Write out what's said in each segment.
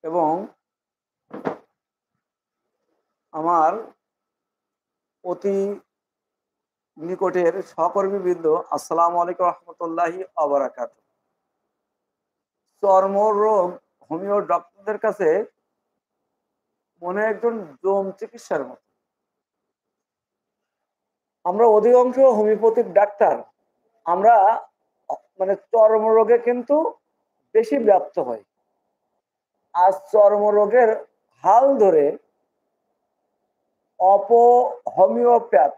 এবং আমার অতি নিকটের সহকর্মীবৃন্দ, আসসালামু আলাইকুম রহমতুল্লাহি ওয়া বারাকাতুহু। চর্মরোগ হোমিও ডক্টরদের কাছে মনে একজন জম চিকিৎসার মতো। আমরা অধিকাংশ হোমিওপ্যাথিক ডাক্তার আমরা চর্মরোগে কিন্তু বেশি ব্যাপ্ত হয়। আজ চর্মরোগের হাল ধরে হোমিওপ্যাথ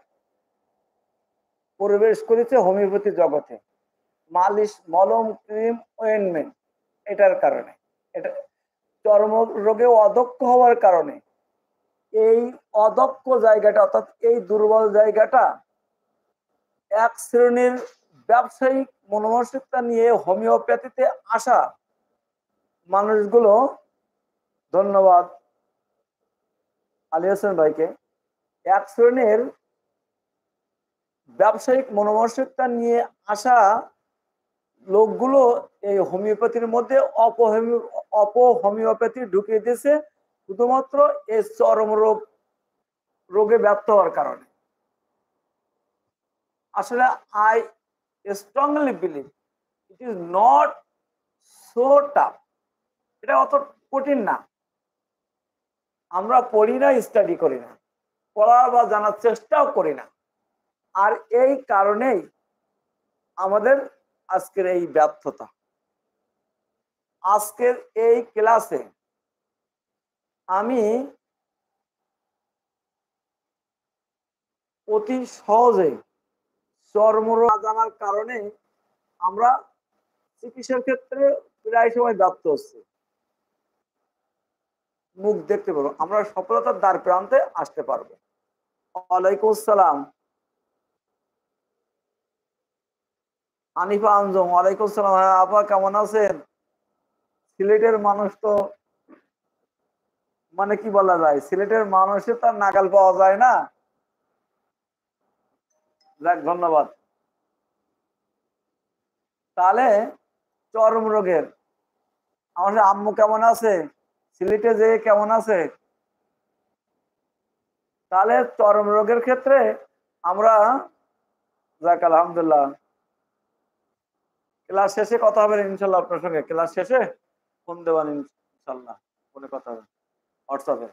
প্রবেশ করেছে হোমিওপ্যাথি জগতে। মালিশ, মলম, ক্রিম, অয়েন্টমেন্ট, এটার কারণে, এটা চর্মরোগে অদক্ষ হওয়ার কারণে এই অদক্ষ জায়গাটা, অর্থাৎ এই দুর্বল জায়গাটা এক শ্রেণীর ব্যবসায়িক মনোমানসিকতা নিয়ে হোমিওপ্যাথিতে আসা মানুষগুলো, ধন্যবাদ আলী হোসেন ভাইকে, এক শ্রেণীর ব্যবসায়িক মনোমানসিকতা নিয়ে আসা লোকগুলো এই হোমিওপ্যাথির মধ্যে হোমিওপ্যাথি ঢুকিয়ে দিয়েছে শুধুমাত্র এই চর্মরোগ রোগে ব্যর্থ হওয়ার কারণে। আসলে I strongly believe it is not so tough. এটা অত কঠিন না। আমরা পড়ি না, স্টাডি করি না, পড়া বা জানার চেষ্টাও করি না। আর এই কারণেই আমাদের আজকের এই ব্যর্থতা। আজকের এই ক্লাসে আমি অতি সহজে চর্মরোগ জানার কারণে আমরা চিকিৎসার ক্ষেত্রে প্রায় সময় ব্যর্থ হচ্ছে। মুখ দেখতে পারবো, আমরা সফলতার দ্বার প্রান্তে আসতে পারবো। ওয়ালাইকুম আসসালাম আনিফা আঞ্জুম। ওয়ালাইকুম আসসালাম। হ্যাঁ আপা, কেমন আছেন? সিলেটের মানুষ তো কি বলা যায়, সিলেটের মানুষের তার নাগাল পাওয়া যায় না। যাক, ধন্যবাদ। তাহলে চর্মরোগের আমাদের আম্মু কেমন আছে, সিলেটে যে কেমন আছে? তাহলে চর্মরোগের ক্ষেত্রে আমরা, যাক আলহামদুলিল্লাহ, ক্লাস শেষে কথা হবে ইনশাল্লাহ আপনার সঙ্গে। ক্লাস শেষে ফোন দেবেন ইনশাল্লাহ, ফোনে কথা হবে, হোয়াটসঅ্যাপে।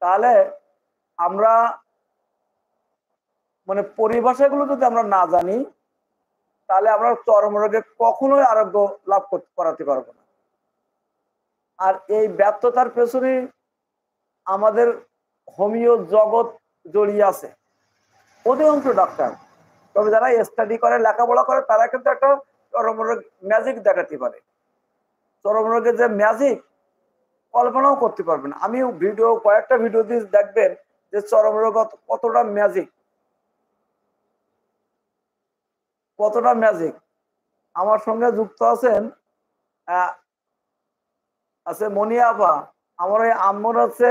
তাহলে আমরা পরিভাষাগুলো যদি আমরা না জানি, তাহলে আমরা চর্মরোগে কখনোই আরোগ্য লাভ করাতে পারবো না। আর এই ব্যর্থতার পেছনে আমাদের হোমিও জগৎ জড়িয়ে আছে, অধিকাংশ ডাক্তার। তবে যারা স্টাডি করে, লেখাপড়া করে, তারা কিন্তু একটা চর্মরোগ ম্যাজিক দেখাতে পারে। চর্মরোগের যে ম্যাজিক কল্পনাও করতে পারবেন। আমি কয়েকটা ভিডিও দিয়ে দেখবেন যে চর্মরোগ কতটা ম্যাজিক, কতটা ম্যাজিক। আমার সঙ্গে যুক্ত আছেন আছে মনিয়া আপা। আমার ওই আম্মুর হচ্ছে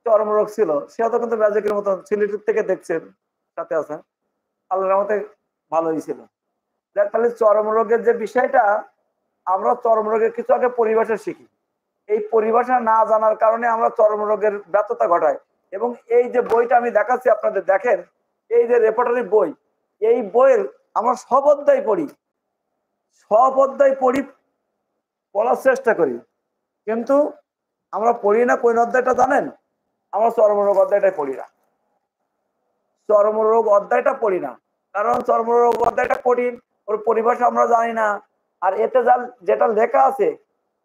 চর্মরোগ ছিল, সেও তো কিন্তু ম্যাজিকের মতো সিলেটের থেকে দেখছেন, সাথে আছেন, আল্লাহর রহমতে ভালো হয়েছিল। তাহলে চর্মরোগের যে বিষয়টা, আমরা চর্মরোগের কিছু আগে পরিভাষা শিখি। এই পরিভাষা না জানার কারণে আমরা চর্মরোগের ব্যর্থতা ঘটাই। এবং এই যে বইটা আমি দেখাচ্ছি আপনাদের, দেখেন, এই যে রেপার্টরি বই, এই বইয়ের আমরা সব অধ্যায় পড়ি, পড়ার চেষ্টা করি, কিন্তু আমরা পড়ি না কোন অধ্যায়টা জানেন? আমরা চর্মরোগ অধ্যায়টা পড়ি না। চর্মরোগ অধ্যায়টা পড়ি না কারণ চর্মরোগ অধ্যায়টা কঠিন, ওর পরিভাষা আমরা জানি না। আর এতে যেটা লেখা আছে,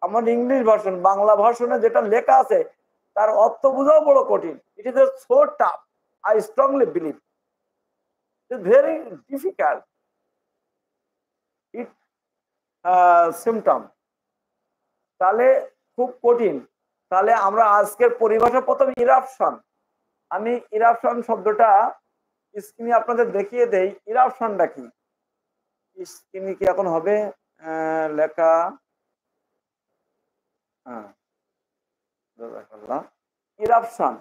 আমাদের ইংলিশ ভার্সন, বাংলা ভার্সনে যেটা লেখা আছে, তার অর্থ বোঝাও বড় কঠিন। It is so tough, I strongly believe it very difficult it symptom. তাহলে খুব কঠিন। তাহলে আমরা আজকের পরিভাষা প্রথম ইরাপশন। আমি ইরাপশন শব্দটা স্ক্রিনে আপনাদের দেখিয়ে দেই। ইরাপশনটা কি, স্ক্রিনে কি এখন হবে লেখা? হ্যাঁ, ইরাপশন